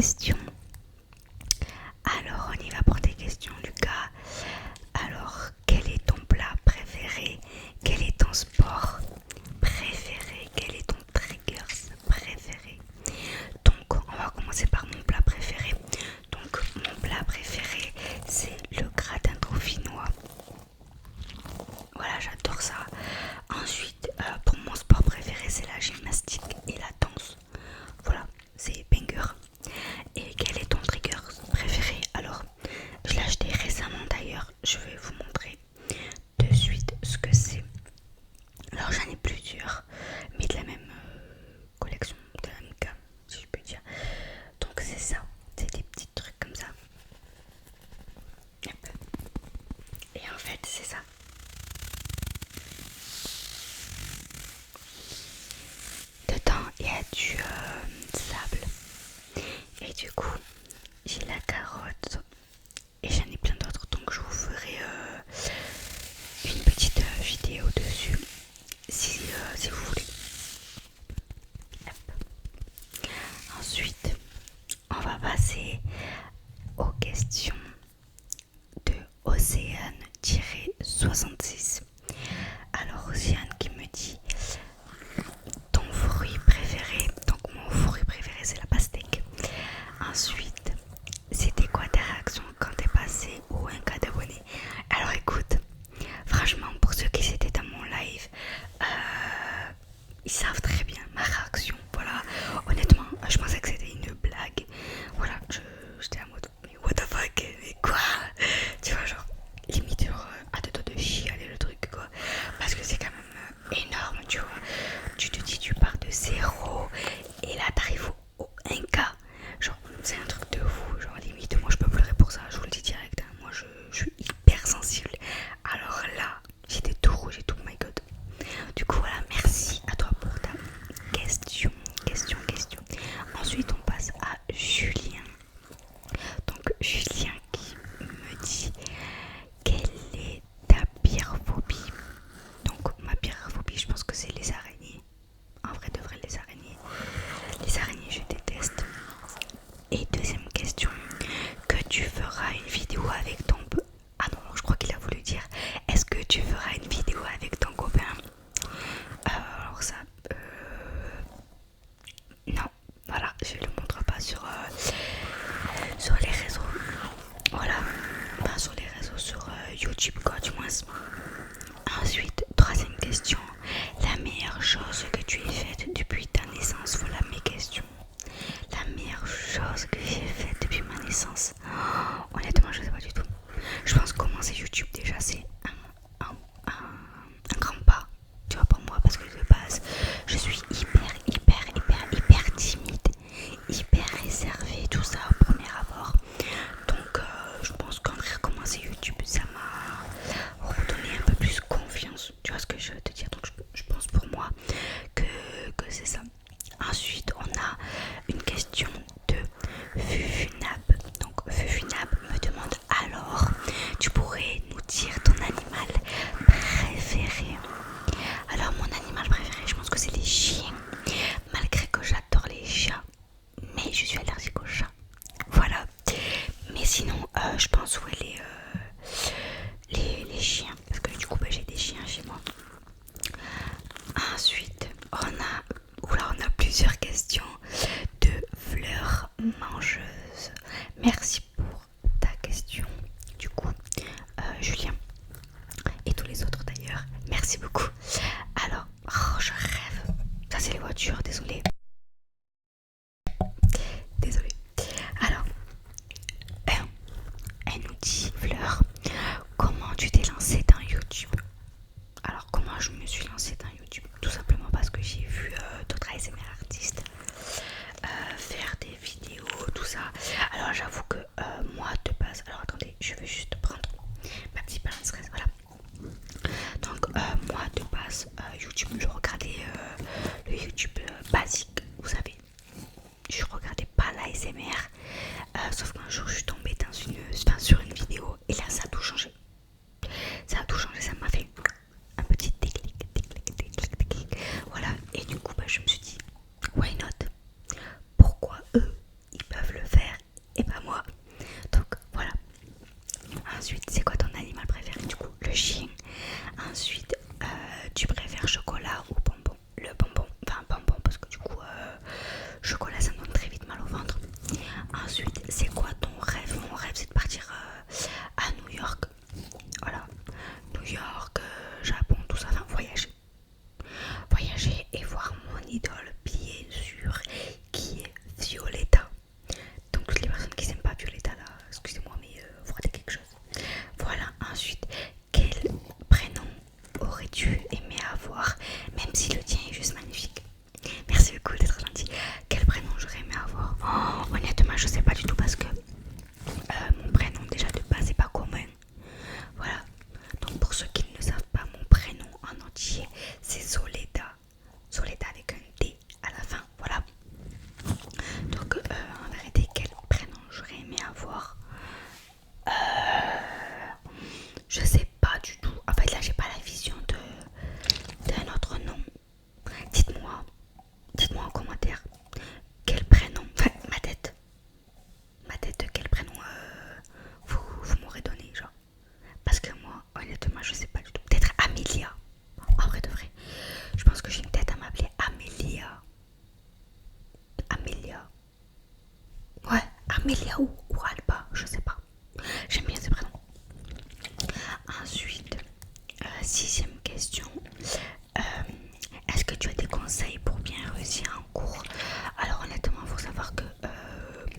questions. Alors, on y va pour tes questions, Lucas. Alors, quel est ton plat préféré? Quel est ton sport préféré? Quel est ton triggers préféré? Donc, on va commencer par mon plat préféré. Donc, mon plat préféré, c'est le gratin dauphinois. Voilà, j'adore ça. Ensuite, pour mon sport préféré, c'est la gymnastique et la danse. Voilà, c'est banger. Et quel est ton trigger préféré? Alors, je l'ai acheté récemment d'ailleurs. Je vais vous montrer de suite ce que c'est. Alors, j'en ai plusieurs, mais de la même collection, de la même gamme, si je peux dire. Donc, c'est ça. C'est des petits trucs comme ça. Hop. Et en fait, c'est ça. Dedans, il y a du sable. Et du coup, j'ai la carotte. Et j'en ai plein d'autres. Donc, je vous ferai une petite vidéo dessus. Si vous voulez. Hop. Ensuite, on va passer aux questions de Océane-66. Alors, Océane qui me dit ton fruit préféré. Donc, mon fruit préféré, c'est la pastèque. Ensuite, c'était quoi ta réaction quand t'es passé au 1K d'abonnés? Alors, écoute, franchement, pour ceux qui étaient dans mon live, ils savent très bien ma réaction. Voilà, honnêtement, je pensais que c'était une blague. Voilà, j'étais en mode, mais what the fuck, mais quoi? Tu vois, genre, limite, genre, à deux doigts de chialer le truc, quoi. Parce que c'est quand même énorme, tu vois. Tu te dis, tu pars de zéro, et là, t'arrives au 1K. Genre, c'est un truc de fou. Genre, limite, moi, je peux pleurer pour ça, je vous le dis direct. Hein. Moi, je suis hyper sensible. Alors là, j'étais tout rouge et tout, oh my god. Du coup, voilà, merci à toi pour ta question. Ensuite, on passe à Julien. Donc, Julien qui me dit quelle est ta pire phobie? Donc, ma pire phobie, je pense que c'est les araignées. En vrai de vrai, les araignées. Les araignées, je déteste. Et deuxième question, que tu feras une vidéo avec ton... Ah non, je crois qu'il a voulu dire, est-ce que tu feras une vidéo avec ton copain? Alors ça... Non, voilà, je ne le montre pas sur les réseaux. Voilà, pas sur les réseaux, sur YouTube quoi, du moins. Ensuite, troisième question, la meilleure chose que tu aies faite depuis ta naissance? Voilà mes questions. La meilleure chose que j'ai faite depuis ma naissance, honnêtement, je sais pas du tout. Je pense que commencer YouTube déjà, c'est un grand pas, tu vois, pour moi, parce que de base, je suis hyper timide, hyper réservée, tout ça au premier abord. Donc, je pense qu'en vrai, commencer YouTube, ça m'a redonné un peu plus confiance. Tu vois ce que je veux te dire? Donc, je pense pour moi que c'est ça. Ensuite, on a une question de Fufunab. Donc, Fufunab me demande alors, tu pourrais nous dire ton animal préféré? Alors, mon animal préféré, je pense que c'est les chiens. Malgré que j'adore les chats, mais je suis allergique aux chats. Voilà. Mais sinon, je pense ouais, les chiens. Parce que du coup, j'ai des chiens chez moi. Ensuite, on a plusieurs questions de Fleur Mangeuse. Merci pour ta question. Du coup, Julien et tous les autres d'ailleurs, merci beaucoup. Alors, je rêve. Ça, c'est les voitures, désolé. Alors, elle nous dit, Fleur, comment tu t'es lancée dans YouTube? Alors, comment je me suis lancée dans YouTube? Tout simplement parce que j'ai vu d'autres ASMR artistes faire des vidéos, tout ça. Alors, j'avoue que moi, de base... Alors, attendez, je vais juste prendre ma petite balance, voilà. Donc, moi, de base, YouTube, je regardais le YouTube basique, vous savez. Je regardais pas l'ASMR, sauf qu'un jour je suis tombée sur une vidéo et là ça a tout changé. Ça a tout changé, ça m'a fait un petit déclic. Voilà, et du coup je me suis dit, why not? Pourquoi eux ils peuvent le faire? Ensuite, c'est quoi ton animal préféré? Du coup, le chien. Ensuite, tu préfères chocolat ou bonbon? Le bonbon, enfin bonbon parce que du coup, chocolat ça me donne très vite mal au ventre. Ensuite, c'est quoi ton rêve? Mon rêve c'est de partir à New York. Voilà, New York, Japon, tout ça, enfin voyager. Voyager et voir mon idole, bien sûr, qui est Violetta. Donc toutes les personnes qui n'aiment pas Violetta là, excusez-moi mais vous ratez quelque chose. Voilà, ensuite, quel prénom aurais-tu aimé avoir, même si le tien est juste magnifique? Merci beaucoup d'être gentil. Quel prénom j'aurais aimé avoir? Oh, honnêtement, je sais pas du tout parce que mon prénom déjà de base n'est pas commun. Voilà. Donc pour ceux qui ne savent pas mon prénom en entier, c'est Soledad. Soledad avec un D à la fin. Voilà. Donc en vérité, quel prénom j'aurais aimé avoir? Je sais pas du tout. En fait là j'ai pas la vision d'un autre nom. Dites-moi. Dites-moi en commentaire quel prénom, enfin ma tête, quel prénom vous m'aurez donné, genre. Parce que moi, honnêtement, je sais pas du tout. Peut-être Amélia, en vrai de vrai. Je pense que j'ai une tête à m'appeler Amélia. Amélia. Ouais, Amélia ou Alba, je sais pas. J'aime bien ces prénoms. Ensuite, sixième question. Est-ce que tu as des conseils pour bien réussir en cours? Alors honnêtement, il faut savoir que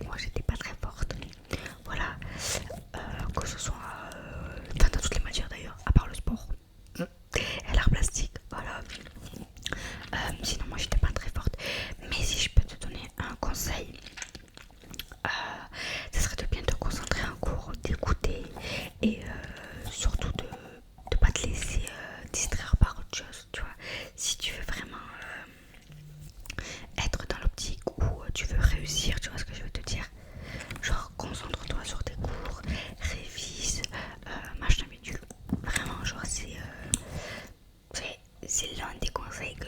moi j'étais pas très forte. Voilà, que ce soit dans toutes les matières d'ailleurs, à part le sport et l'art plastique. Voilà. Sinon moi j'étais pas très forte. Mais si je peux te donner un conseil, ça serait de bien te concentrer en cours, d'écouter et surtout de ne pas te laisser distraire par autre chose, tu vois. Si tu veux vraiment être dans l'optique où tu veux réussir, tu vois ce que je veux te dire. Genre concentre-toi sur tes cours, révise, machin bidule. Vraiment, genre c'est l'un des conseils que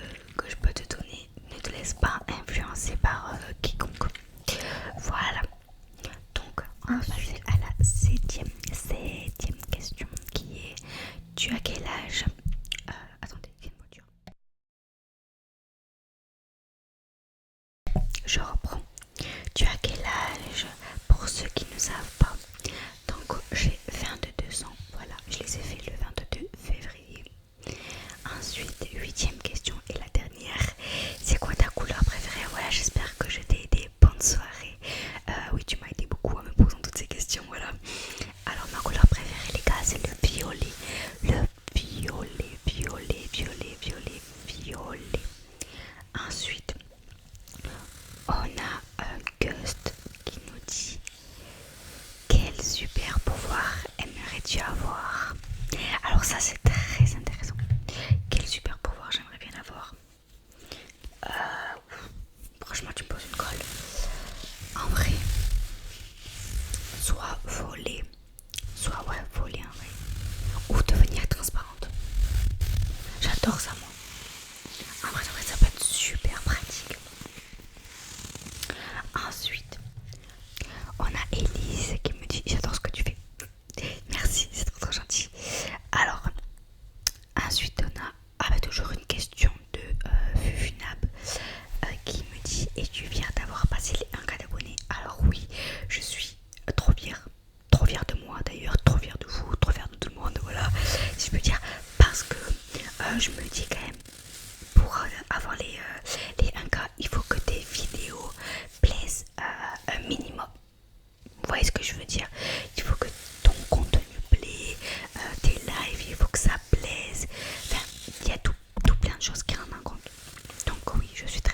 je peux te donner. Ne te laisse pas influencer par quiconque. Voilà. Donc on va passer à la septième question qui est: tu as quel âge? Attendez, il y a une voiture. Je reprends. Tu as quel âge pour ceux qui ne savent pas? Donc j'ai 22 ans. Voilà, je les ai fait le 22 février. Ensuite, huitième question et la dernière. C'est quoi ta couleur préférée? Voilà, j'espère que je t'ai aidé. Bonne soirée. Oui, tu m'as aidé beaucoup en me posant toutes ces questions. Voilà. Alors ma couleur préférée, les gars, c'est le violet. Le violet, violet, violet, violet, violet. Ensuite, on a Gust qui nous dit: quel super pouvoir aimerais-tu avoir? Alors ça c'est très intéressant. Quel super pouvoir j'aimerais bien avoir? Franchement tu me poses une colle. En vrai, soit voler, soit ouais voler en vrai, ou devenir transparente. J'adore ça moi. En vrai ça peut être super pratique. Ensuite, on a Elise qui me dit: j'adore ce que tu fais. Merci, c'est trop gentil. Alors, ensuite on a toujours une question de Fufunab qui me dit: es-tu fière d'avoir passé les 1K d'abonnés? Alors oui, je suis trop fière de moi d'ailleurs, trop fière de vous, trop fière de tout le monde, voilà, si je peux dire, parce que je me dis quand même, pour avoir les 1K, il faut que tes vidéos plaisent un minimum. Vous voyez ce que je veux dire? Il faut que ton contenu plaît, tes lives, il faut que ça plaise. Enfin, il y a tout plein de choses qui rentrent en compte. Donc oui, je suis très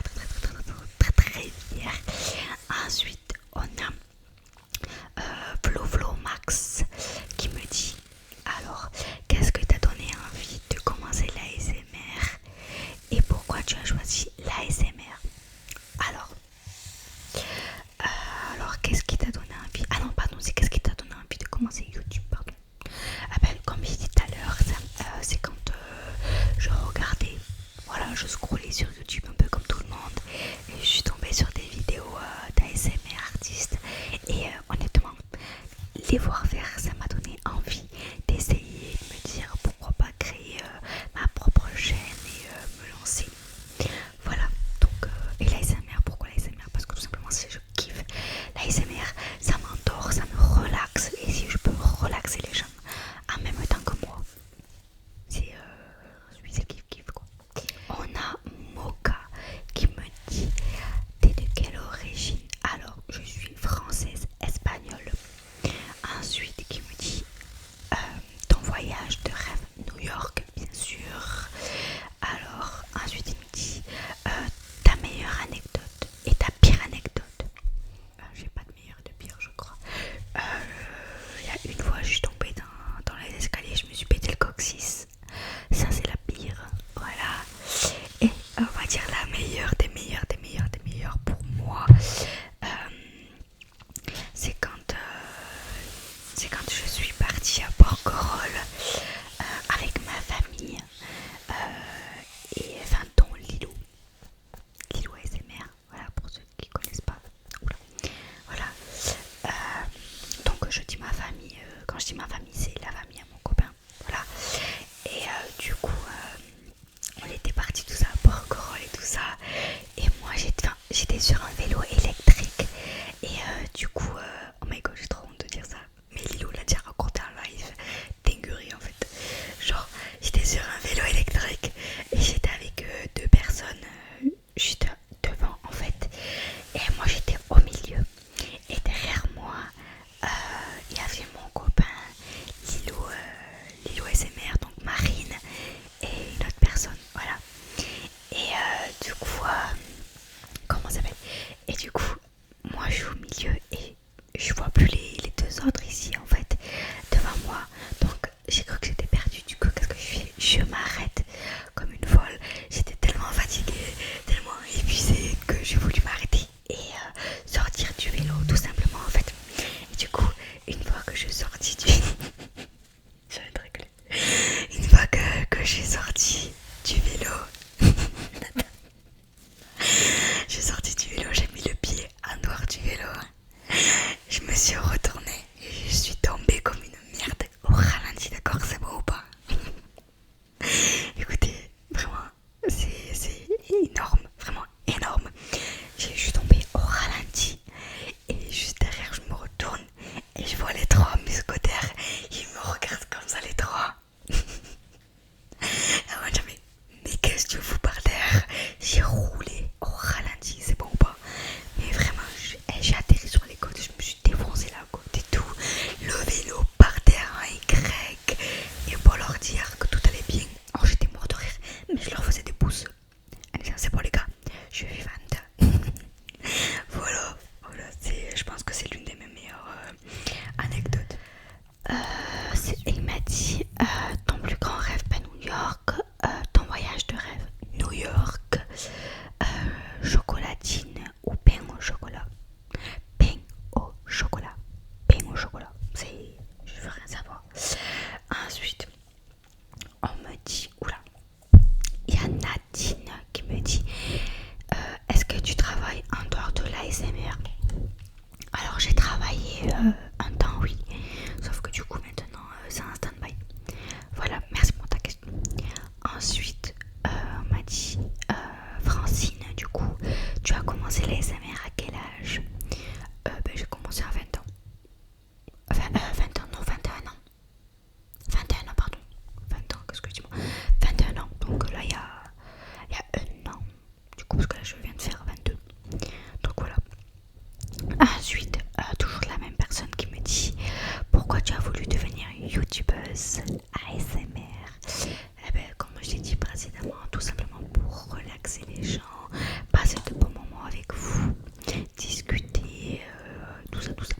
fière. Ensuite, on a Flo Max qui me dit: alors, qu'est-ce que t'as donné envie de commencer l'ASMR et pourquoi tu as choisi l'ASMR? Alors, qu'est-ce qui t'a donné envie? Ah non, pardon, c'est qu'est-ce qui t'a donné envie de commencer YouTube, pardon. Ah ben, comme j'ai dit tout à l'heure, c'est quand je regardais, voilà, je scrollais sur YouTube un peu comme tout le monde et je suis tombée sur des vidéos d'ASMR artistes et honnêtement, les voir faire, ça m'a donné envie voyage de rêve, New York, bien sûr. Alors, ensuite, il me dit ta meilleure anecdote et ta pire anecdote. J'ai pas de meilleure et de pire, je crois. Il y a une fois, je suis tombée dans les escaliers, je me suis pété le coccyx. Ça, c'est la pire. Voilà. Et on va dire la meilleure des meilleures des meilleures des meilleures pour moi. C'est quand je suis partie à Porquerolles avec ma famille et enfin dont Lilou ASMR, voilà pour ceux qui connaissent pas. Oula. Voilà. Donc je dis ma famille, quand je dis ma famille c'est la famille à mon copain, voilà. Et du coup on était partis tout ça à Porquerolles et tout ça, et moi j'étais sur un vélo électrique et du coup oh my god j'ai trop honte de dire ça, mais Lilou l'a déjà raconté en live, dinguerie en fait. Genre j'étais sur un vélo électrique et j'étais avec deux personnes juste devant en fait, et moi j'étais au milieu et derrière moi il y avait mon copain Lilou SMR, donc Marine et une autre personne, voilà. Et du coup comment ça s'appelle, et du coup moi je suis au milieu et je vois plus les deux autres ici en fait devant moi, donc j'ai cru que j'étais perdue. Du coup qu'est-ce que je fais? Je m'arrête comme une folle, j'étais tellement fatiguée, tellement épuisée que j'ai voulu m'arrêter et sortir du vélo tout simplement en fait. Et du coup une fois que je suis sortie du je vais être réglée. Une fois que j'ai sorti du vélo j'ai sorti du vélo, j'ai mis le pied en dehors du vélo, je me suis retournée et je suis tombée comme une merde au ralenti, d'accord, c'est bon ou pas? Écoutez, vraiment, c'est énorme, vraiment énorme. Je suis tombée au ralenti et juste derrière je me retourne et je vois les trois musketeers, ils me regardent comme ça les trois. Et moi je dis mais qu'est-ce que tu fous par terre? J'ai roulé au ralenti, c'est bon ou pas? Mais vraiment j'ai atterri sur les côtes, je me suis défoncé la côte et tout, le vélo par terre en Y, et pour leur dire que tout allait bien. Oh j'étais mort de rire, mais je leur faisais des pouces. Allez c'est bon les gars, je suis vivante. Voilà, je pense que c'est l'une de mes meilleures anecdotes. Il m'a dit ton plus grand rêve, pas New York, ton voyage de rêve, New York, chocolatine ou pain au chocolat. Pain au chocolat, pain au chocolat, je veux rien savoir. Ensuite, on me dit, oula, il y a Nadine qui me dit est-ce que tu travailles en dehors de l'ASMR? Alors j'ai travaillé un temps, oui, sauf que du coup maintenant c'est un stand-by. Voilà, merci pour ta question. Ensuite on m'a dit Francine, du coup tu as commencé l'ASMR à quel âge? J'ai commencé à 20 ans. Enfin 20 ans, non 21 ans. 21 ans pardon. 20 ans, qu'est-ce que je dis moi? 21 ans, donc là il y a un an. Du coup parce que là je viens de faire 22. Donc voilà. Ensuite, toujours la même personne qui me dit pourquoi tu as voulu devenir youtubeuse ASMR. Eh ben, comme je l'ai dit précédemment, tout simplement pour relaxer les gens, passer de bons moments avec vous, discuter, tout ça, tout ça.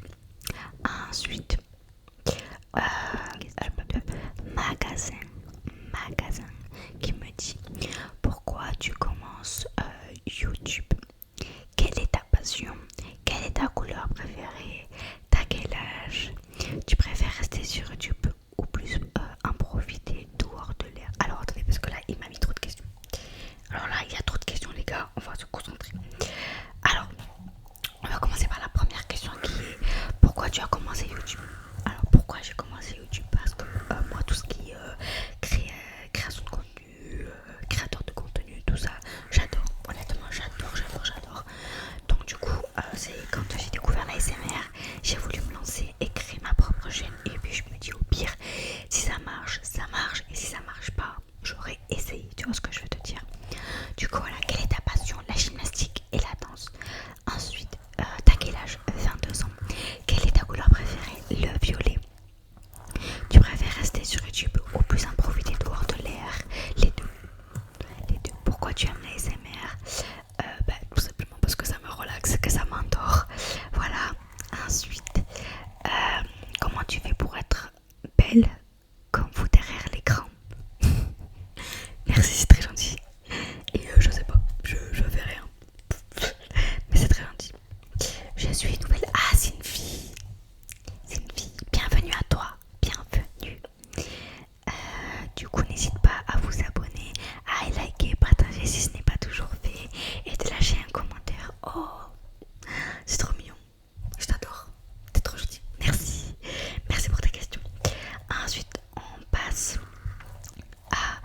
Ensuite, magasin qui me dit pourquoi tu commences YouTube. Quelle est ta passion? Quelle est ta couleur préférée? T'as quel âge? Tu préfères rester sur YouTube ou plus en profiter dehors de l'air? Alors attendez, parce que là il m'a mis trop de questions. Alors là il y a trop de questions les gars, on va se concentrer. Alors, on va commencer par la première question qui est pourquoi tu as commencé YouTube? Alors pourquoi j'ai commencé YouTube? Parce que moi tout ce qui est création de contenu, créateur de contenu, tout ça, j'adore, honnêtement j'adore. Donc du coup c'est quand j'ai découvert la SMR, j'ai voulu me lancer et créer ma propre chaîne. Et puis je me dis au pire, si ça marche, ça marche. Et si ça marche pas, j'aurais essayé, tu vois ce que je veux te dire. Du coup voilà, quelle est ta passion? La gymnastique et la danse. Ensuite, t'as quel âge? 22 ans. Quelle est ta couleur préférée? Le violet. Tu belle comme vous derrière l'écran. Merci, c'est très gentil. Et je sais pas, je fais rien. Mais c'est très gentil. Je suis une nouvelle. Ah, c'est une fille. C'est une fille. Bienvenue à toi. Bienvenue. Du coup, n'hésite pas à vous abonner, à liker, partager si ce n'est pas toujours fait et de lâcher un commentaire. Oh, c'est trop mignon. Je t'adore. T'es trop gentil. Merci. Merci pour ta question. Ensuite, on passe à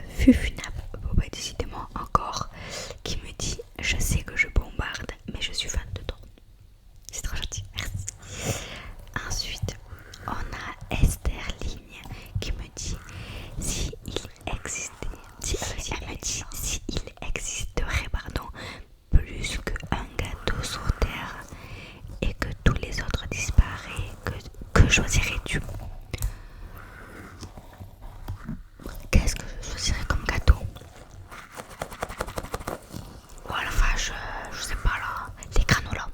Fufunab. Bon, bah, décidément, encore. Qui me dit: je sais que je bombarde, mais je suis fan de toi. C'est trop gentil. Merci. Ensuite, on a Esther Ligne qui me dit: si il existait, elle me dit si il existerait, pardon, plus qu'un gâteau sur terre et que tous les autres disparaissent, que choisirais-tu? Qu'est-ce que je choisirais comme gâteau? Oh la vache, je sais pas là, les granolas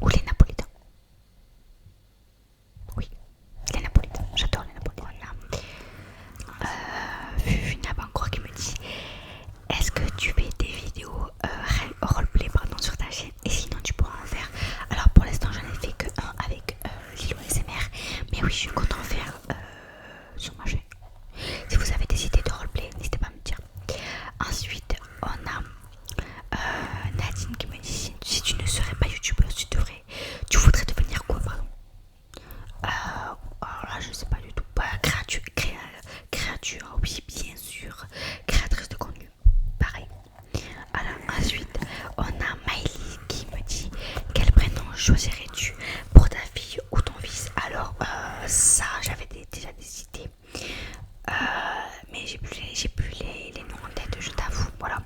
ou les napolitains. Oui, les napolitains, j'adore les napolitains. Funab encore qui me dit: est-ce que tu fais des vidéos roleplay pardon, sur ta chaîne? Et sinon tu pourras en faire. Alors pour l'instant j'en ai fait que un avec Lilo SMR. Mais oui, je suis content de faire sur ma chaîne. Si vous avez des idées de roleplay, n'hésitez pas à me dire. Ensuite on a Nadine qui me dit: si tu ne serais pas youtubeuse, tu voudrais devenir quoi, pardon? Alors là, je sais pas du tout. Bah, créature, oui, bien sûr. Créatrice de contenu, pareil. Alors, ensuite, on a Miley qui me dit: quel prénom choisirais-tu pour ta fille ou ton fils? Alors, ça, j'avais déjà des idées. Mais j'ai plus les noms en tête, je t'avoue. Voilà.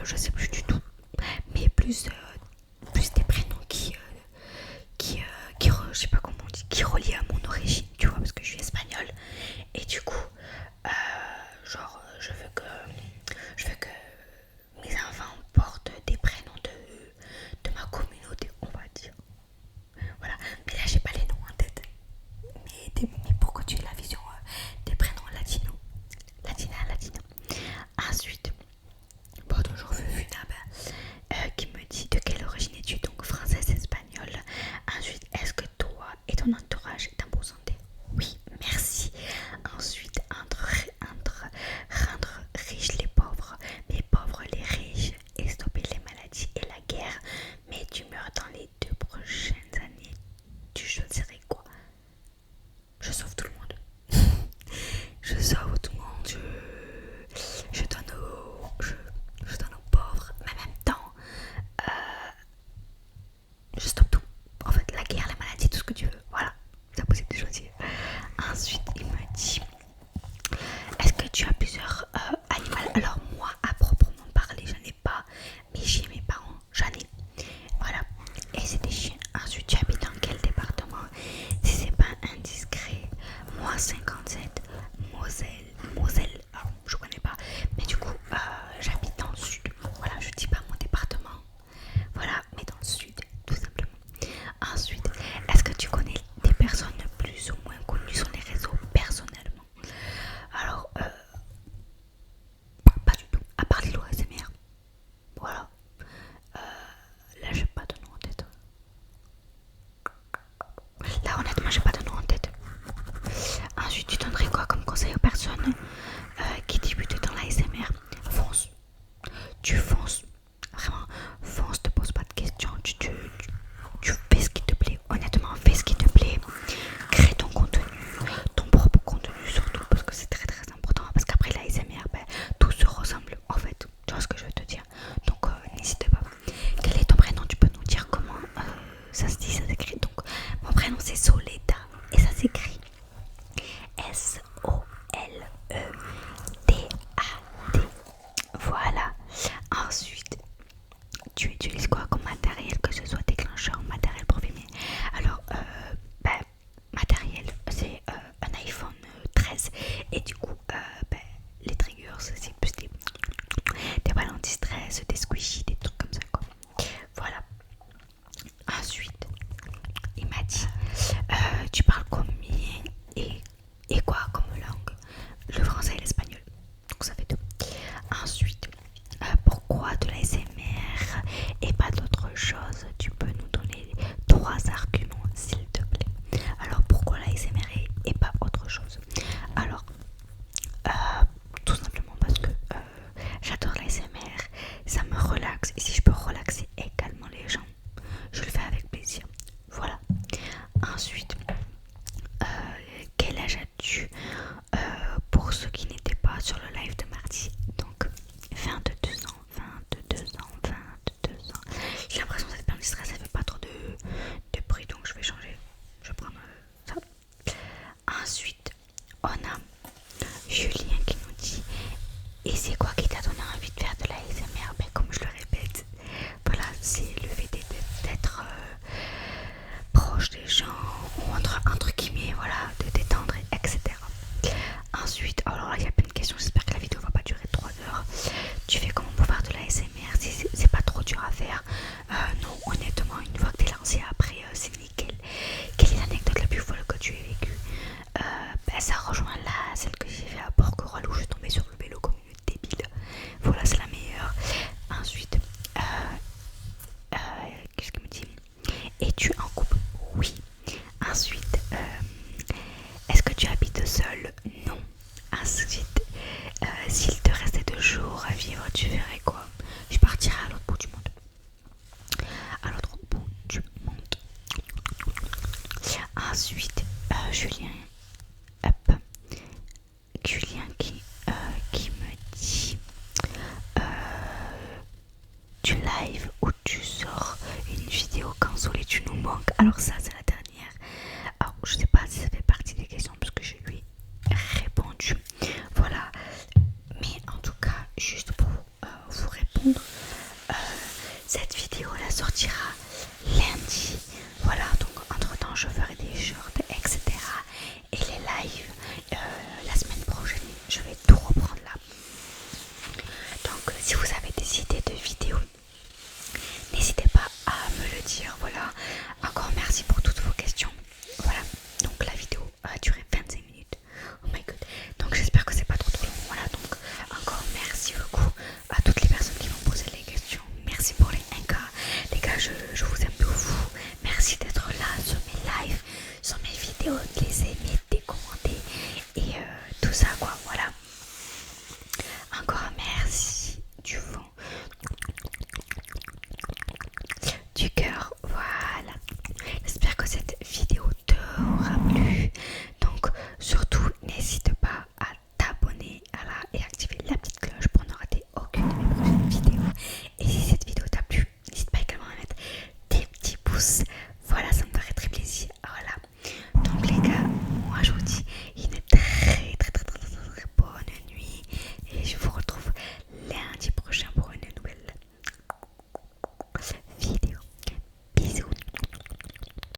Je sais plus du tout. Mais plus des prénoms je sais pas comment on dit, qui relient à mon origine, tu vois, parce que je suis espagnole. Et du coup, je veux que mes enfants portent des prénoms de ma communauté, on va dire. Voilà, mais là j'ai pas les noms en tête. Mais pour que tu aies la vision des prénoms latinos. Latino. Ensuite, bon, toujours Funab qui me dit: de quelle origine es-tu? Donc française, espagnole. Ensuite, est-ce que toi et ton entourage est en bonne santé? Oui, merci. Ensuite, rendre riches les pauvres, mais pauvres les riches, et stopper les maladies et la guerre, mais tu meurs dans les 2 prochaines années, tu choisirais quoi? Je sauve tout le monde. Je sauve tout le monde. Je donne aux pauvres, mais en même temps, je stoppe tout. En fait, la guerre, la maladie, tout ce que tu veux. Voilà, c'est possible de choisir. Ensuite, il me dit: est-ce que tu as plusieurs animaux? Alors, moi, à proprement parler, j'en ai pas. Mais chez mes parents, j'en ai. Voilà. Et c'est des chiens. Ensuite, tu habites dans quel département? Si c'est pas indiscret, moi 57, Moselle. Alors, je connais pas. Mais du coup, j'habite dans le sud. Voilà, je dis pas mon département. Voilà, mais dans le sud, tout simplement. Ensuite, est-ce que tu connais des personnes plus ou moins connues sur les réseaux personnellement? Alors, pas du tout, à part Lilo ASMR. Voilà. Là, j'ai pas de nom en tête. Là, honnêtement, j'ai pas de nom en tête. Ensuite, tu donnerais on a Julien qui nous dit: et c'est quoi qui t'a donné envie de faire de la ASMR? Ben, comme je le répète, voilà, c'est le fait d'être proche des gens, ou entre guillemets, voilà, de détendre, etc. Ensuite, alors là, il y a plein de questions. J'espère que la vidéo va pas durer 3 heures. Tu fais comment pour faire de la ASMR? C'est pas trop dur à faire? Non, honnêtement, une fois que t'es lancé, après, c'est nickel. Quelle est l'anecdote la plus folle que tu aies vécue? Ben, ça rejoint là celle que j'ai fait à Porquerolles où je suis tombée sur le vélo comme une débile. Voilà, c'est la meilleure. Ensuite, qu'est-ce qu'il me dit? Es-tu en couple? Oui. Ensuite, est-ce que tu habites seul? Non. Ensuite, s'il te restait 2 jours à vivre, tu verrais quoi? Je partirais à l'autre bout du monde. À l'autre bout du monde. Ensuite, Julien, hop, Julien qui me dit tu live ou tu sors une vidéo quand Solé tu nous manques. Alors ça c'est la dernière. Alors je sais pas si ça fait partie des questions parce que je lui ai répondu. Voilà. Mais en tout cas, juste pour vous répondre, cette vidéo la sortira lundi. Voilà, donc entre temps je ferai des shorts, etc. Et les lives la semaine prochaine, je vais tout reprendre là. Donc si vous avez des idées de vidéos, n'hésitez pas à me le dire. Voilà, encore merci pour toutes vos questions. Voilà, donc la vidéo a duré 25 minutes. Oh my god, donc j'espère que c'est pas trop long. Voilà, donc encore merci beaucoup à toutes les personnes qui m'ont posé les questions. Merci pour les 1K. Les gars, je vous aime beaucoup. Merci d'être là sur mes lives, sur mes vidéos, de les aimer, de les commenter et tout ça quoi. Voilà, encore merci du fond du cœur. Voilà, j'espère que cette vidéo t'aura plu. Donc surtout